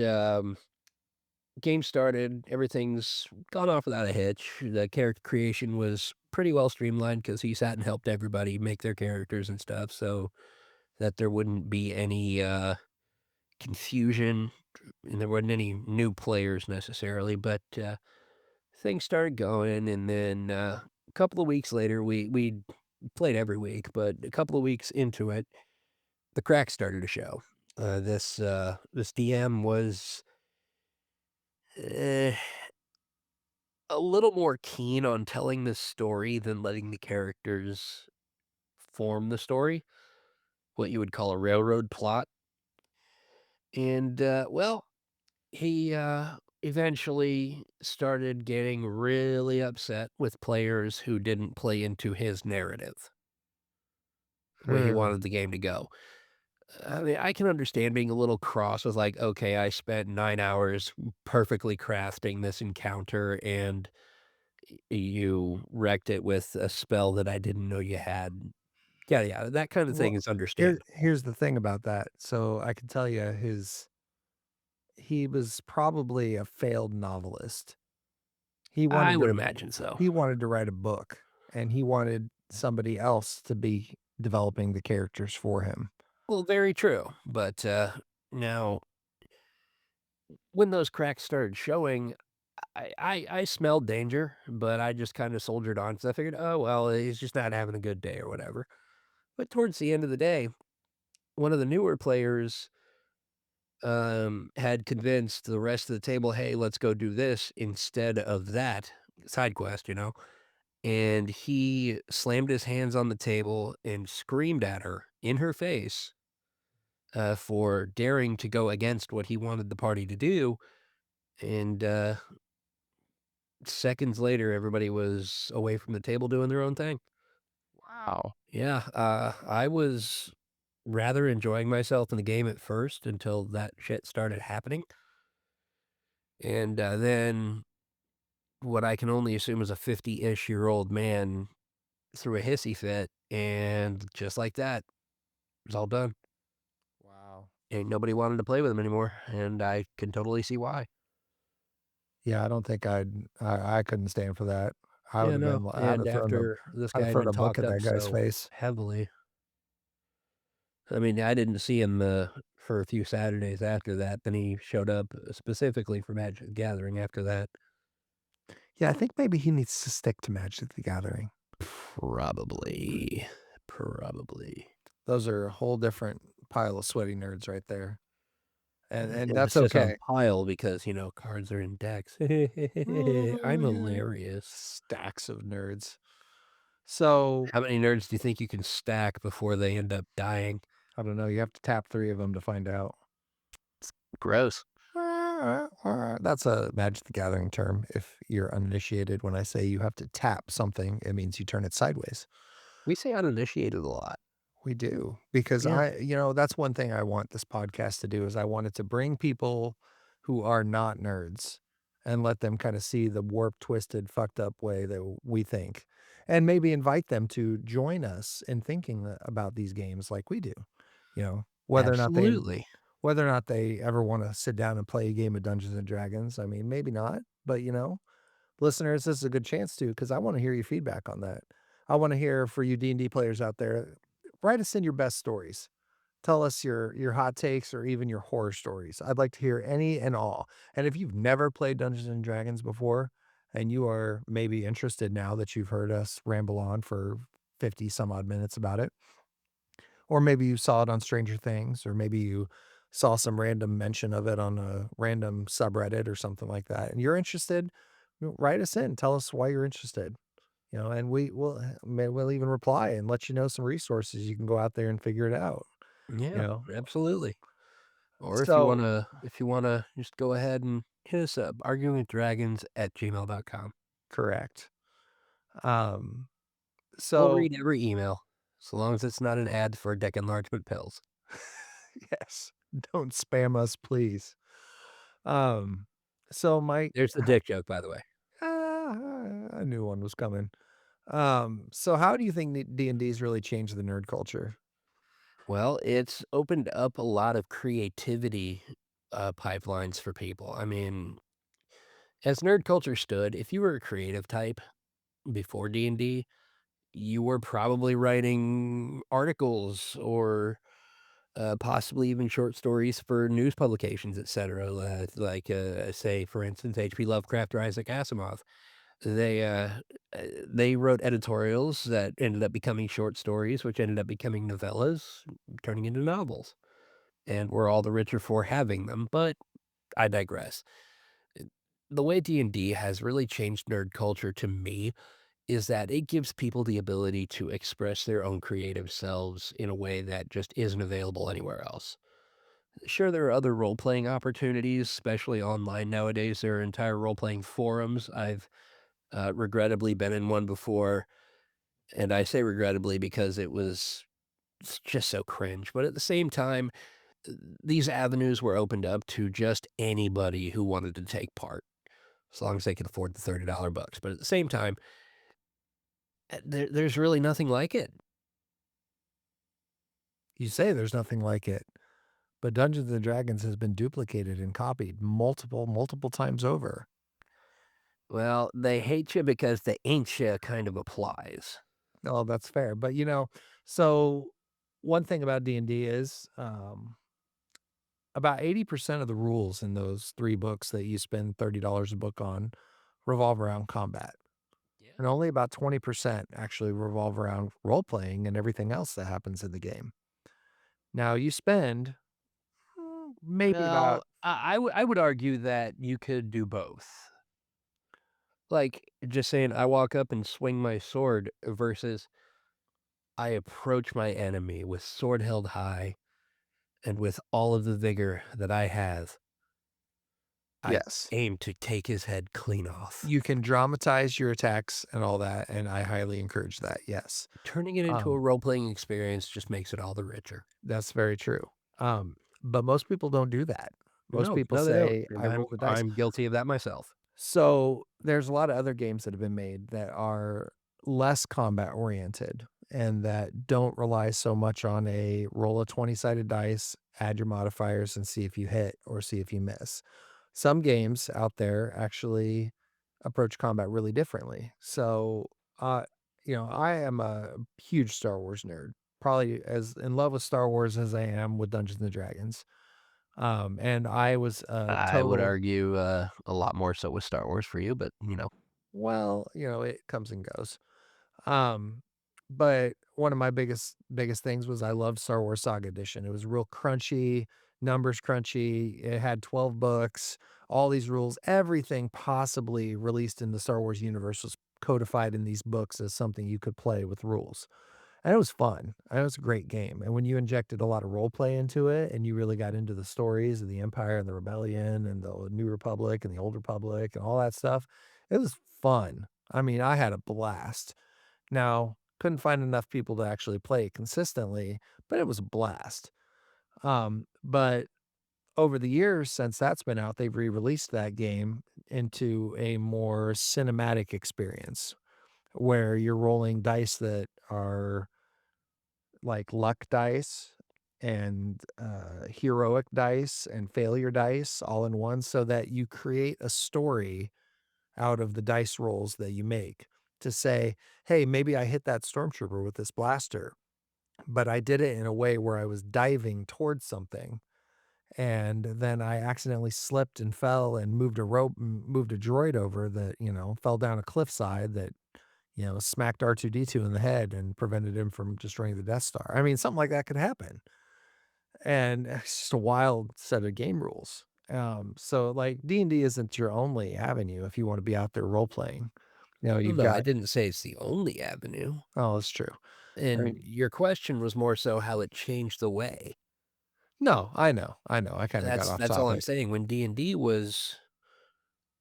game started, everything's gone off without a hitch. The character creation was pretty well streamlined because he sat and helped everybody make their characters and stuff, so that there wouldn't be any confusion and there wasn't any new players necessarily. But things started going, and then a couple of weeks later, we played every week, but a couple of weeks into it, the cracks started to show. This DM was eh, a little more keen on telling the story than letting the characters form the story, what you would call a railroad plot. And well, he eventually started getting really upset with players who didn't play into his narrative, where he Hmm. wanted the game to go. I mean, I can understand being a little cross with, like, okay, I spent 9 hours perfectly crafting this encounter and you wrecked it with a spell that I didn't know you had. Yada, yada. That kind of thing Well, is understandable. here's the thing about that. So I can tell you he was probably a failed novelist. He I wanted would to imagine so. he wanted to write a book, and he wanted somebody else to be developing the characters for him. Well, very true. But now, when those cracks started showing, I smelled danger, but I just kind of soldiered on because I figured, oh, well, he's just not having a good day or whatever. But towards the end of the day, one of the newer players had convinced the rest of the table, hey, let's go do this instead of that side quest, and he slammed his hands on the table and screamed at her in her face for daring to go against what he wanted the party to do. And seconds later, everybody was away from the table doing their own thing. Wow. Yeah, I was rather enjoying myself in the game at first until that shit started happening. And then what I can only assume is a 50-ish-year-old man threw a hissy fit, and just like that, it was all done. Wow. Ain't nobody wanted to play with him anymore, and I can totally see why. Yeah, I don't think I couldn't stand for that. Yeah, no, I'd and have thrown after this I'd guy have had thrown been a book talked at up that guy's so face. heavily, I mean, I didn't see him, for a few Saturdays after that, then he showed up specifically for Magic the Gathering after that. Yeah, I think maybe he needs to stick to Magic the Gathering. Probably. Probably. Those are a whole different pile of sweaty nerds right there, and that's Emphasis on okay. pile because, cards are in decks. I'm hilarious. Stacks of nerds. So, How many nerds do you think you can stack before they end up dying? I don't know, you have to tap 3 of them to find out. Gross. That's a Magic the Gathering term. If you're uninitiated, when I say you have to tap something, it means you turn it sideways. We say uninitiated a lot. We do, because Yeah, that's one thing I want this podcast to do is I want it to bring people who are not nerds and let them kinda see the warped, twisted, fucked up way that we think, and maybe invite them to join us in thinking about these games like we do, you know, absolutely. whether or not they ever wanna sit down and play a game of Dungeons& and Dragons, I mean, maybe not, but, listeners, this is a good chance to, because I wanna hear your feedback on that. I wanna hear for you D&D players out there, write us in your best stories. Tell us your hot takes or even your horror stories. I'd like to hear any and all. And if you've never played Dungeons& and Dragons before, and you are maybe interested now that you've heard us ramble on for 50 some odd minutes about it, or maybe you saw it on Stranger Things, or maybe you saw some random mention of it on a random subreddit or something like that, and you're interested, write us in. Tell us why you're interested, and we'll even reply and let you know some resources you can go out there and figure it out, you Yeah, know? absolutely. Or So if you wanna just go ahead and hit us up, arguingwithdragons@gmail.com. correct. Um, We'll so read every email, so long as it's not an ad for dick enlargement pills. yes, don't spam us, please. Um, so my There's the dick joke, by the way. I knew one was coming. So how do you think D&D's really changed the nerd culture? Well, it's opened up a lot of creativity, pipelines for people. I mean, as nerd culture stood, if you were a creative type before D&D, you were probably writing articles or, possibly even short stories for news publications, etcetera, say, for instance, H.P. Lovecraft or Isaac Asimov. They, they wrote editorials that ended up becoming short stories, which ended up becoming novellas, turning into novels, and we're all the richer for having them, but I digress. Uh, the way D&D has really changed nerd culture to me is that it gives people the ability to express their own creative selves in a way that just isn't available anywhere else. Sure, there are other role-playing opportunities, especially online nowadays. There are entire role-playing forums. I've, regrettably been in one before, and I say regrettably because it's just so cringe, but at the same time, these avenues were opened up to just anybody who wanted to take part, as long as they could afford the $30 bucks, but at the same time, there's really nothing like it. You say there's nothing like it, but Dungeons and Dragons has been duplicated and copied multiple times over. Well, they hate you because the ain't you kind of applies. Oh, that's fair. But so one thing about D&D is about 80% of the rules in those 3 books that you spend $30 a book on revolve around combat. Yeah. And only about 20% actually revolve around role playing and everything else that happens in the game. Now you spend maybe about Well, I would argue that you could do both. Like, just saying, I walk up and swing my sword versus I approach my enemy with sword held high and with all of the vigor that I have, I yes. aim to take his head clean off. You can dramatize your attacks and all that, and I highly encourage that, yes. Turning it into a Um, role-playing experience just makes it all the richer. that's very true. But most people don't do that. Most No, people no, they don't, say, and "I roll the dice." I'm guilty of that myself. So, there's a lot of other games that have been made that are less combat oriented and that don't rely so much on a roll a 20-sided dice, add your modifiers, and see if you hit or see if you miss. Some games out there actually approach combat really differently. So, uh, I am a huge Star Wars nerd, probably as in love with Star Wars as I am with Dungeons and Dragons. And I was a I would total argue, a lot more so with Star Wars for you, but, well, it comes and goes. Um, but one of my biggest things was I loved Star Wars Saga Edition. It was real crunchy, numbers crunchy. It had 12 books, all these rules, everything possibly released in the Star Wars universe was codified in these books as something you could play with rules. And it was fun. And it was a great game. And when you injected a lot of role play into it and you really got into the stories of the Empire and the Rebellion and the New Republic and the Old Republic and all that stuff, it was fun. I mean, I had a blast. Now, couldn't find enough people to actually play it consistently, but it was a blast. But over the years since that's been out, they've re-released that game into a more cinematic experience where you're rolling dice that are like luck dice and heroic dice and failure dice all in one so that you create a story out of the dice rolls that you make to say, hey, maybe I hit that stormtrooper with this blaster, but I did it in a way where I was diving towards something. And then I accidentally slipped and fell and moved a droid over that, fell down a cliffside that, smacked R2-D2 in the head and prevented him from destroying the Death Star. I mean, something like that could happen. And it's just a wild set of game rules. So like D&D isn't your only avenue if you want to be out there role playing. well, You've no, I got didn't say it's the only avenue, oh, that's true. I and mean, your question was more so how it changed the way. No, I know, I kinda got off That's all I'm topic. saying. When D&D was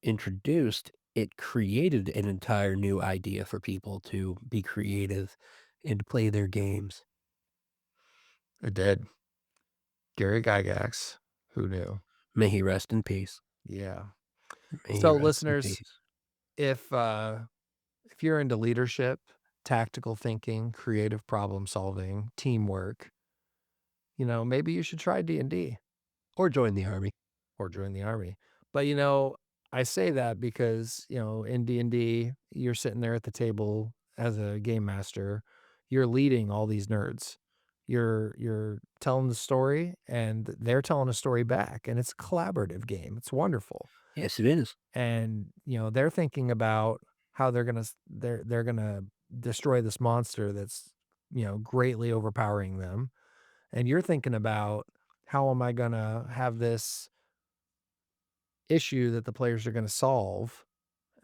introduced, it created an entire new idea for people to be creative and to play their games. It did. Gary Gygax, who knew? May he rest in peace. Yeah. May he So, rest in listeners, peace. if, if you're into leadership, tactical thinking, creative problem solving, teamwork, maybe you should try D&D Or join the army. or join the army. But, I say that because, in D&D, you're sitting there at the table as a game master, you're leading all these nerds. You're telling the story and they're telling a story back, and it's a collaborative game. It's wonderful. Yes, it is. And, they're thinking about how they're gonna destroy this monster that's, greatly overpowering them. And you're thinking about, how am I gonna have this issue that the players are gonna solve?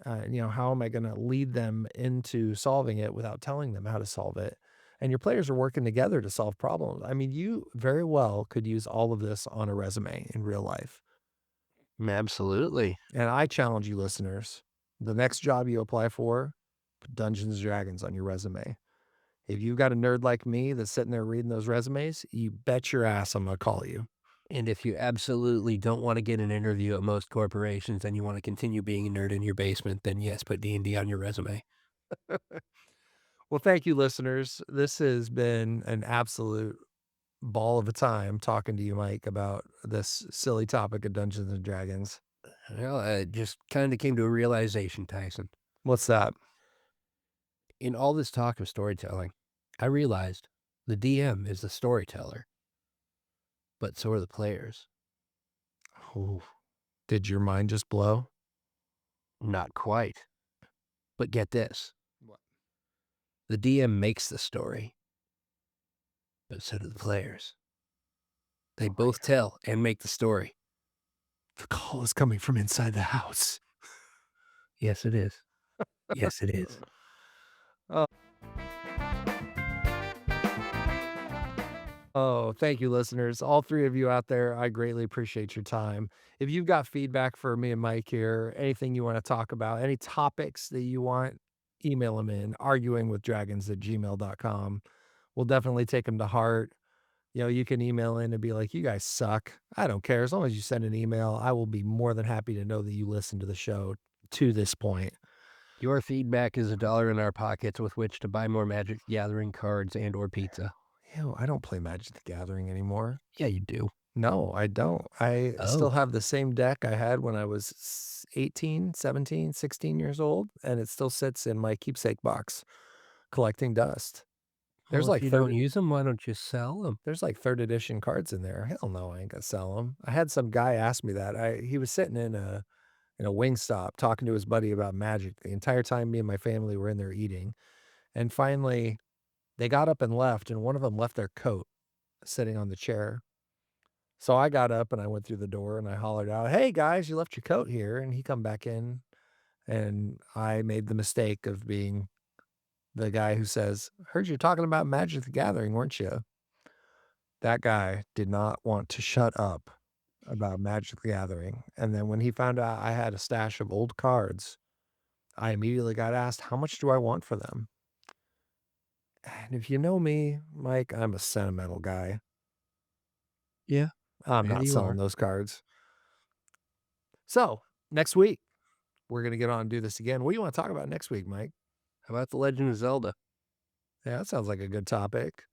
How am I gonna lead them into solving it without telling them how to solve it? And your players are working together to solve problems. I mean, you very well could use all of this on a resume in real life. Absolutely. And I challenge you listeners, the next job you apply for, put Dungeons& and Dragons on your resume. If you've got a nerd like me that's sitting there reading those resumes, you bet your ass I'm gonna call you. And if you absolutely don't wanna get an interview at most corporations and you wanna continue being a nerd in your basement, then yes, put D&D on your resume. Well, thank you, listeners. This has been an absolute ball of a time talking to you, Mike, about this silly topic of Dungeons& and Dragons. Well, I just kinda came to a realization, Tyson. What's that? In all this talk of storytelling, I realized the DM is the storyteller, but so are the players. Ooh, did your mind just blow? Not quite. But get this, What? the DM makes the story, but so do the players. They Oh my both god. tell and make the story. The call is coming from inside the house. Yes, it is. Yes, it is. Oh. Oh, thank you, listeners. All three of you out there, I greatly appreciate your time. If you've got feedback for me and Mike here, anything you want to talk about, any topics that you want, email them in arguingwithdragons@gmail.com. We'll definitely take them to heart. You can email in and be like, you guys suck. I don't care. As long as you send an email, I will be more than happy to know that you listened to the show to this point. Your feedback is $1 in our pockets with which to buy more Magic the Gathering cards and or pizza. Ew, I don't play Magic the Gathering anymore. Yeah, you do. No, I don't. I still Oh, have the same deck I had when I was 18, 17, 16 years old, and it still sits in my keepsake box collecting dust. There's well, if like you third don't use them, why don't you sell them? there's like 3rd edition cards in there. Hell no, I ain't gonna sell them. I had some guy ask me that. He was sitting in a Wingstop talking to his buddy about Magic the entire time me and my family were in there eating, and finally, they got up and left, and one of them left their coat sitting on the chair. So I got up and I went through the door and I hollered out, "Hey guys, you left your coat here." And he come back in and I made the mistake of being the guy who says, "Heard you talking about Magic the Gathering, weren't you?" That guy did not want to shut up about Magic the Gathering. And then when he found out I had a stash of old cards, I immediately got asked, "How much do I want for them?" And if you know me, Mike, I'm a sentimental guy. Yeah, I'm yeah, not you selling are. those cards. So next week, we're going to get on and do this again. What do you want to talk about next week, Mike? How about The Legend of Zelda? Yeah, that sounds like a good topic.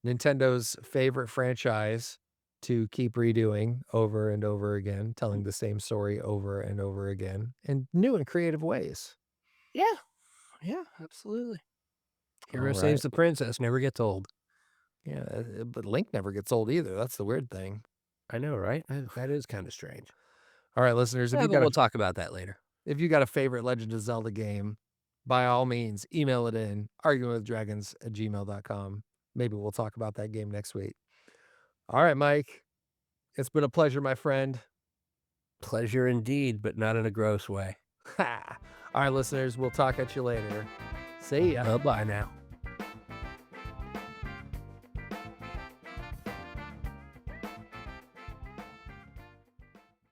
Nintendo's favorite franchise to keep redoing over and over again, telling the same story over and over again in new and creative ways. Yeah, yeah, absolutely. All Hero right. saves the princess, never gets old. Yeah, but Link never gets old either. That's the weird thing. I know, right? That is kinda strange. All right, listeners, Yeah, but we'll talk about that later. if you got a favorite Legend of Zelda game, by all means, email it in arguingwithdragons@gmail.com. Maybe we'll talk about that game next week. All right, Mike. It's been a pleasure, my friend. Pleasure indeed, but not in a gross way. All right, listeners, we'll talk at you later. See ya. Bye-bye now.